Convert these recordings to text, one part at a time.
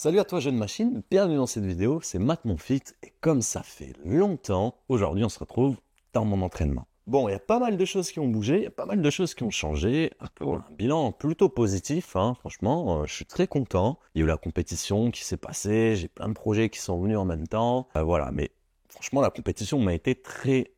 Salut à toi jeune machine, bienvenue dans cette vidéo, c'est Matt Monfit et comme ça fait longtemps, aujourd'hui on se retrouve dans mon entraînement. Bon, il y a pas mal de choses qui ont bougé, il y a pas mal de choses qui ont changé, un bilan plutôt positif, franchement, je suis très content. Il y a eu la compétition qui s'est passée, j'ai plein de projets qui sont venus en même temps, voilà, mais franchement la compétition m'a été très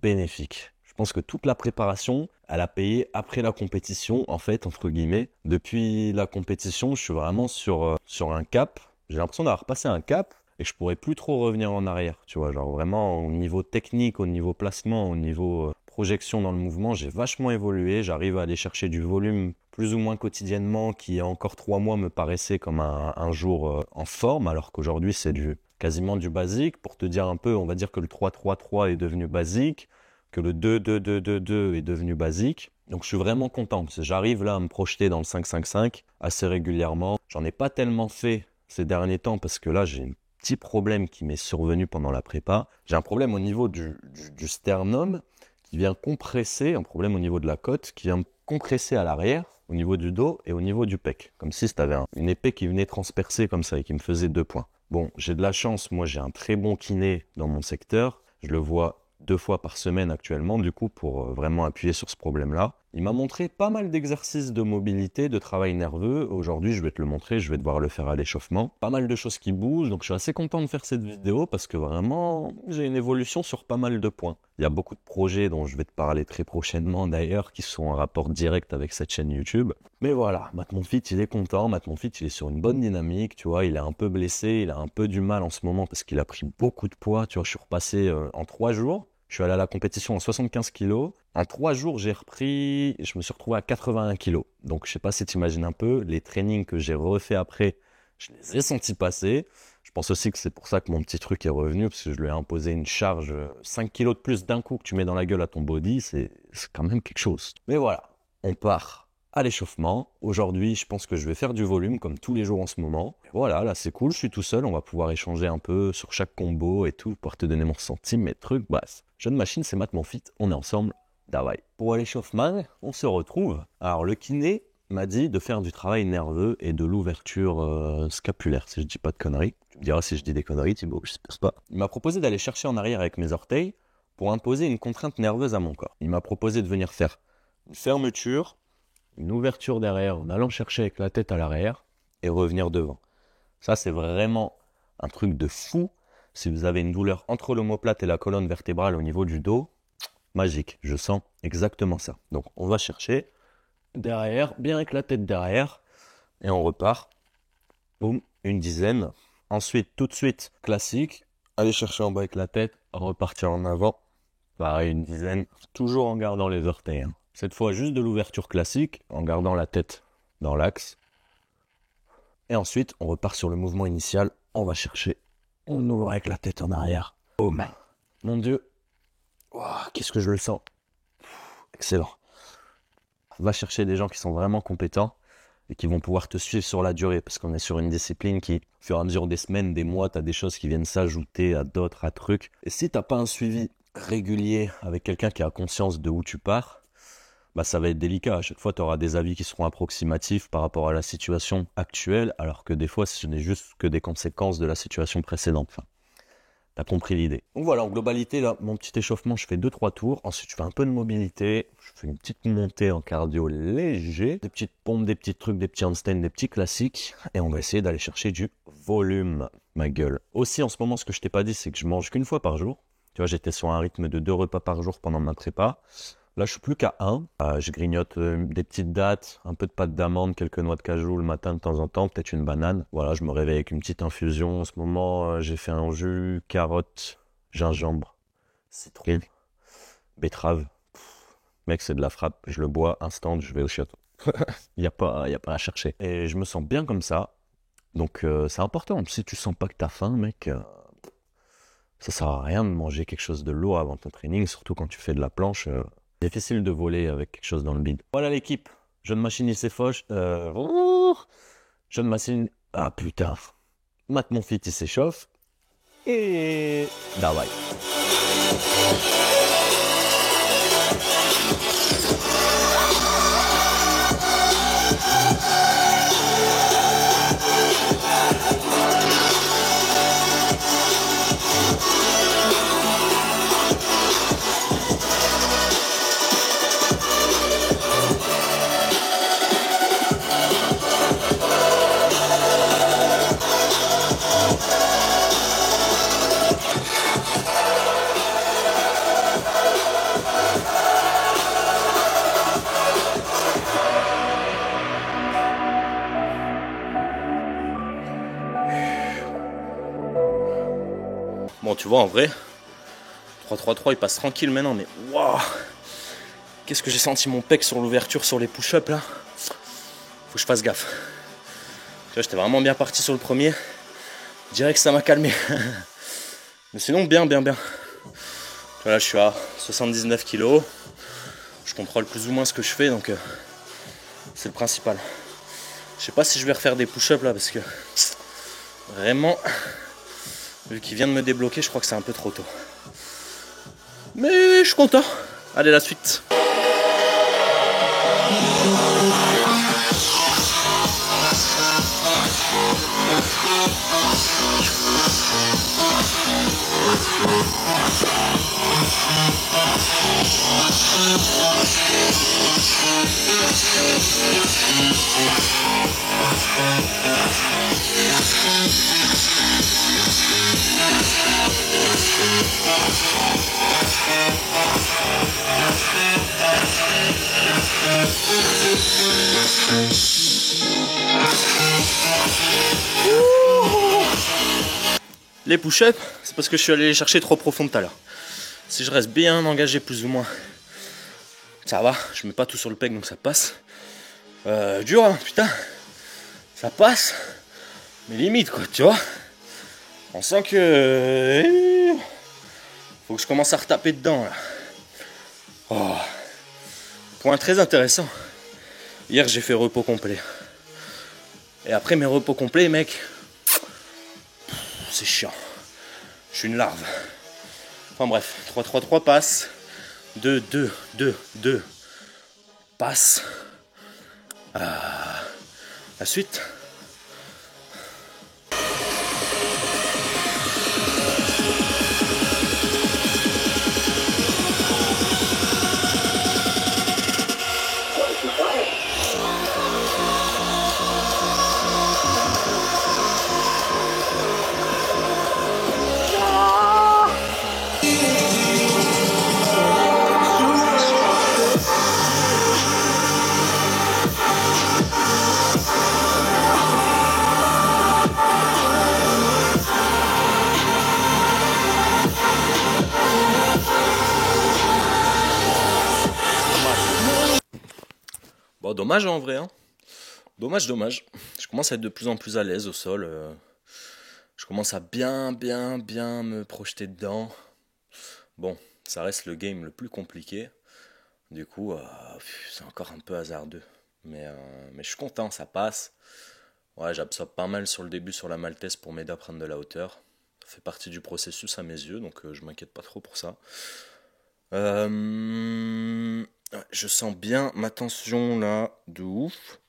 bénéfique. Je pense que toute la préparation, elle a payé après la compétition, en fait, entre guillemets. Depuis la compétition, je suis vraiment sur un cap. J'ai l'impression d'avoir passé un cap et je pourrais plus trop revenir en arrière. Tu vois, genre vraiment au niveau technique, au niveau placement, au niveau projection dans le mouvement, j'ai vachement évolué. J'arrive à aller chercher du volume plus ou moins quotidiennement qui, il y a encore 3 mois, me paraissait comme un jour en forme, alors qu'aujourd'hui, c'est quasiment du basique. Pour te dire un peu, on va dire que le 3-3-3 est devenu basique, que le 2-2-2-2-2 est devenu basique. Donc je suis vraiment content parce que j'arrive là à me projeter dans le 5-5-5 assez régulièrement. J'en ai pas tellement fait ces derniers temps parce que là j'ai un petit problème qui m'est survenu pendant la prépa. J'ai un problème au niveau du sternum qui vient compresser, un problème au niveau de la côte qui vient compresser à l'arrière, au niveau du dos et au niveau du pec. Comme si tu avais une épée qui venait transpercer comme ça et qui me faisait 2 points. Bon, j'ai de la chance, moi j'ai un très bon kiné dans mon secteur. Je le vois 2 fois par semaine actuellement, du coup, pour vraiment appuyer sur ce problème-là. Il m'a montré pas mal d'exercices de mobilité, de travail nerveux. Aujourd'hui, je vais te le montrer, je vais devoir le faire à l'échauffement. Pas mal de choses qui bougent, donc je suis assez content de faire cette vidéo parce que vraiment, j'ai une évolution sur pas mal de points. Il y a beaucoup de projets dont je vais te parler très prochainement d'ailleurs, qui sont en rapport direct avec cette chaîne YouTube. Mais voilà, Matt Monfit, il est content, Matt Monfit, il est sur une bonne dynamique, tu vois, il est un peu blessé, il a un peu du mal en ce moment parce qu'il a pris beaucoup de poids, tu vois, je suis repassé en 3 jours. Je suis allé à la compétition à 75 kg. En 3 jours, j'ai repris, je me suis retrouvé à 81 kg. Donc, je sais pas si tu imagines un peu, les trainings que j'ai refaits après, je les ai sentis passer. Je pense aussi que c'est pour ça que mon petit truc est revenu, parce que je lui ai imposé une charge 5 kg de plus d'un coup que tu mets dans la gueule à ton body, c'est quand même quelque chose. Mais voilà, on part à l'échauffement. Aujourd'hui, je pense que je vais faire du volume comme tous les jours en ce moment. Voilà, là c'est cool, je suis tout seul, on va pouvoir échanger un peu sur chaque combo et tout, pouvoir te donner mon ressenti, mes trucs, basse. Jeune machine, c'est Matt Monfit, on est ensemble, davai. Pour l'échauffement, on se retrouve. Alors le kiné m'a dit de faire du travail nerveux et de l'ouverture scapulaire, si je dis pas de conneries. Tu me diras si je dis des conneries, Thibaut, je sais pas. Il m'a proposé d'aller chercher en arrière avec mes orteils pour imposer une contrainte nerveuse à mon corps. Il m'a proposé de venir faire une fermeture, une ouverture derrière en allant chercher avec la tête à l'arrière et revenir devant. Ça, c'est vraiment un truc de fou. Si vous avez une douleur entre l'omoplate et la colonne vertébrale au niveau du dos, magique. Je sens exactement ça. Donc, on va chercher derrière, bien avec la tête derrière, et on repart. Boum, une dizaine. Ensuite, tout de suite, classique, aller chercher en bas avec la tête, repartir en avant. Pareil, une dizaine, toujours en gardant les orteils. Cette fois, juste de l'ouverture classique, en gardant la tête dans l'axe. Et ensuite, on repart sur le mouvement initial. On va chercher. On ouvre avec la tête en arrière. Oh man. Mon Dieu. Wow, qu'est-ce que je le sens. Excellent. Va chercher des gens qui sont vraiment compétents et qui vont pouvoir te suivre sur la durée. Parce qu'on est sur une discipline qui, au fur et à mesure des semaines, des mois, tu as des choses qui viennent s'ajouter à d'autres, à trucs. Et si tu n'as pas un suivi régulier avec quelqu'un qui a conscience de où tu pars, bah ça va être délicat. À chaque fois, tu auras des avis qui seront approximatifs par rapport à la situation actuelle, alors que des fois, ce n'est juste que des conséquences de la situation précédente. Enfin, tu as compris l'idée. Donc voilà, en globalité, là, mon petit échauffement, je fais 2-3 tours. Ensuite, je fais un peu de mobilité. Je fais une petite montée en cardio léger. Des petites pompes, des petits trucs, des petits handstands, des petits classiques. Et on va essayer d'aller chercher du volume, ma gueule. Aussi, en ce moment, ce que je t'ai pas dit, c'est que je mange qu'une fois par jour. Tu vois, j'étais sur un rythme de 2 repas par jour pendant ma prépa. Là, je suis plus qu'à 1. Je grignote des petites dattes, un peu de pâte d'amande, quelques noix de cajou le matin de temps en temps, peut-être une banane. Voilà, je me réveille avec une petite infusion. En ce moment, j'ai fait un jus, carotte, gingembre, citron, betterave. Mec, c'est de la frappe. Je le bois instant, je vais au chiottes. Il n'y a pas à chercher. Et je me sens bien comme ça. Donc, c'est important. Si tu sens pas que t'as faim, mec, ça sert à rien de manger quelque chose de lourd avant ton training, surtout quand tu fais de la planche. Difficile de voler avec quelque chose dans le bide. Voilà l'équipe. Jeune machine, il s'effoche. Jeune machine. Ah putain. Matt Monfit, il s'échauffe. Et. Davai. Bon, tu vois, en vrai, 3-3-3, il passe tranquille maintenant, mais waouh! Qu'est-ce que j'ai senti mon pec sur l'ouverture, sur les push-ups là. Faut que je fasse gaffe. Tu vois, j'étais vraiment bien parti sur le premier. Je dirais que ça m'a calmé. Mais sinon, bien. Là, je suis à 79 kg. Je contrôle plus ou moins ce que je fais, donc c'est le principal. Je sais pas si je vais refaire des push-ups là, parce que vraiment, vu qu'il vient de me débloquer, je crois que c'est un peu trop tôt. Mais je suis content. Allez, la suite. Les push-ups, c'est parce que je suis allé les chercher trop profond tout à l'heure. Si je reste bien engagé plus ou moins, ça va, je mets pas tout sur le pec donc ça passe. Dur hein, putain, ça passe, mais limite quoi, tu vois. On sent que faut que je commence à retaper dedans là. Oh. Point très intéressant. Hier j'ai fait repos complet. Et après mes repos complets, mec, c'est chiant. Je suis une larve. Enfin bref, 3-3-3 passe. 2-2-2-2 passe. La suite. Bon, dommage en vrai, hein. Dommage. Je commence à être de plus en plus à l'aise au sol. Je commence à bien me projeter dedans. Bon, ça reste le game le plus compliqué. Du coup, c'est encore un peu hasardeux. Mais je suis content, ça passe. Ouais, j'absorbe pas mal sur le début sur la maltaise pour m'aider à prendre de la hauteur. Ça fait partie du processus à mes yeux, donc je m'inquiète pas trop pour ça. Je sens bien ma tension là, de ouf,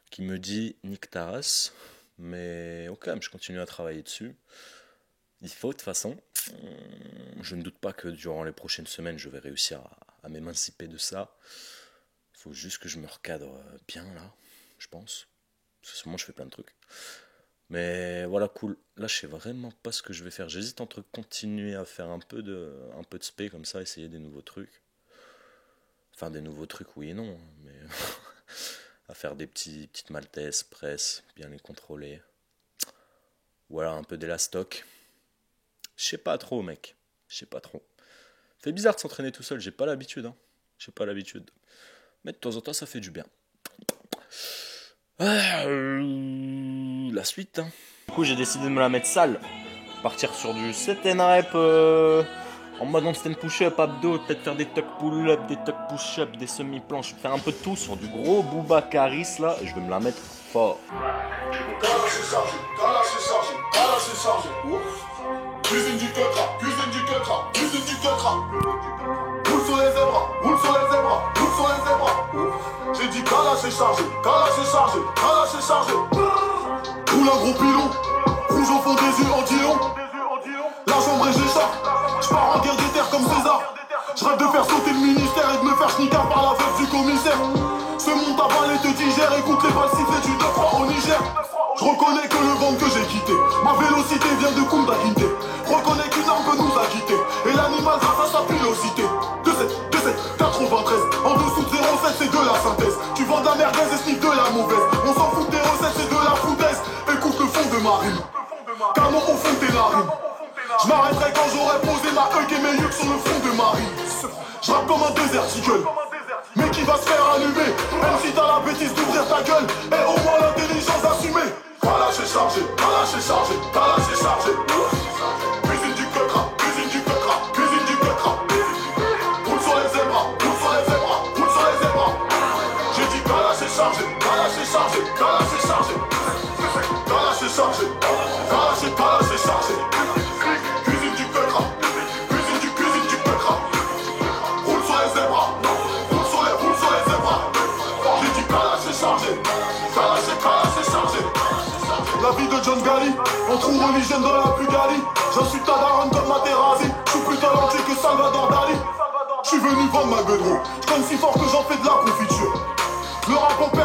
qui me dit nique ta race. Mais ok, je continue à travailler dessus. Il faut de toute façon. Je ne doute pas que durant les prochaines semaines, je vais réussir à m'émanciper de ça. Il faut juste que je me recadre bien là, je pense. Parce que souvent je fais plein de trucs. Mais voilà, cool. Là, je sais vraiment pas ce que je vais faire. J'hésite entre continuer à faire un peu de spé comme ça, essayer des nouveaux trucs. Enfin, des nouveaux trucs, oui et non. Mais à faire des petites maltaises, presse, bien les contrôler. Ou alors un peu d'élastoc. Je sais pas trop, mec. Je sais pas trop. C'est bizarre de s'entraîner tout seul. J'ai pas l'habitude. Hein. J'ai pas l'habitude. Mais de temps en temps, ça fait du bien. La suite. Hein. Du coup, j'ai décidé de me la mettre sale. Partir sur du 7 rep en mode handstand push-up, abdos, peut-être faire des tuck pull-up, des tuck push-up, des semi-planches, faire un peu de tout sur du gros Booba Caris là, et je vais me la mettre fort. Cuisine du cotra, cuisine du cotra, cuisine du cotra. Roule sur les zébras, roule sur les zébras, roule sur les zébras. J'ai dit Kala c'est chargé, Kala c'est chargé, Kala c'est chargé. Roule un gros pilon, rouge au fond des yeux anti-long. La chambre et j'échappe, je pars en guerre des terres comme César. Je rêve de faire sauter le ministère et de me faire schnicker par la veuve du commissaire. Ce monde avalé te digère, écoute les balles siffler du 9-3 au Niger. Je reconnais que le ventre que j'ai quitté, ma vélocité vient de Kunda Kinte. Reconnais qu'une arme peut nous acquitter, et l'animal grâce à sa pilosité. 2-7, 93, en dessous de 0,7 c'est de la synthèse. Tu vends de la merguez et sniff de la mauvaise. On s'en fout des recettes, c'est de la foutaise. Écoute le fond de ma rime, canon au fond de tes narines. Je m'arrêterai quand j'aurai posé ma hug et mes yeux sur le front de Marie. Je rappe comme un déserticle, mais qui va se faire allumer. Même si t'as la bêtise d'ouvrir ta gueule, et au moins l'intelligence assumée. Pas lâcher chargé, pas lâcher chargé, pas lâcher chargé. Cuisine du coquera, cuisine du coquera, cuisine du coquera. Roule sur les zébras, roule sur les zébras, roule sur les zébras. J'ai dit pas lâcher chargé, pas lâcher chargé, pas lâcher chargé. Pas lâcher chargé, pas lâcher chargé. Cuisine du coquera, cuisine du coquera. Roule sur les zébras, roule sur les zébras. J'ai dit pas lâcher chargé, pas lâcher chargé. La vie de John Gally, entre religion dans la Bugalie. J'insulte ta daronne comme Materazzi. J'suis plus talentueux que Salvador Dali. J'suis venu vendre ma gueule, j'conne si fort que j'en fais de la confiture. Le rap on perd